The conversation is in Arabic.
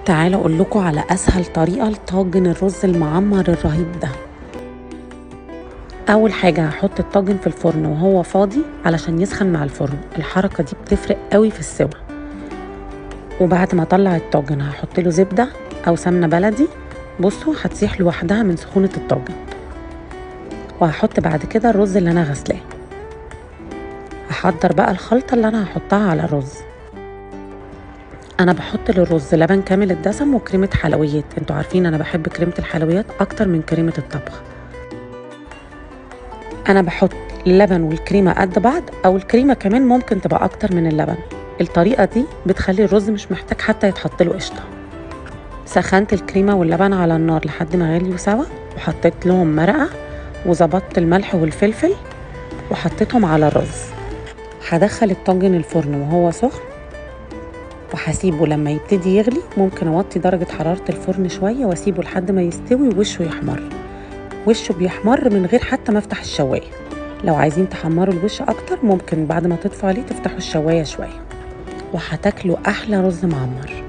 تعالوا اقول لكم على اسهل طريقه لطاجن الرز المعمر الرهيب ده. اول حاجه هحط الطاجن في الفرن وهو فاضي علشان يسخن مع الفرن، الحركه دي بتفرق قوي في السوا. وبعد ما اطلع الطاجن هحط له زبده او سمنه بلدي، بصوا هتسيح لوحدها من سخونه الطاجن. وهحط بعد كده الرز اللي انا غسلاه. هحضر بقى الخلطه اللي انا هحطها على الرز. انا بحط للرز لبن كامل الدسم وكريمه حلويات، انتوا عارفين انا بحب كريمه الحلويات اكتر من كريمه الطبخ. انا بحط اللبن والكريمه قد بعض، او الكريمه كمان ممكن تبقى اكتر من اللبن. الطريقه دي بتخلي الرز مش محتاج حتى يتحط له قشطه. سخنت الكريمه واللبن على النار لحد ما غليوا سوا، وحطيت لهم مرقه وظبطت الملح والفلفل وحطيتهم على الرز. هدخل الطاجن الفرن وهو سخن، وهسيبه لما يبتدي يغلي. ممكن اوطي درجه حراره الفرن شويه واسيبه لحد ما يستوي ووشه يحمر. وشه بيحمر من غير حتى ما افتح الشوايه. لو عايزين تحمروا الوش اكتر ممكن بعد ما تطفوا عليه تفتحوا الشوايه شويه، وهتاكلوا احلى رز معمر.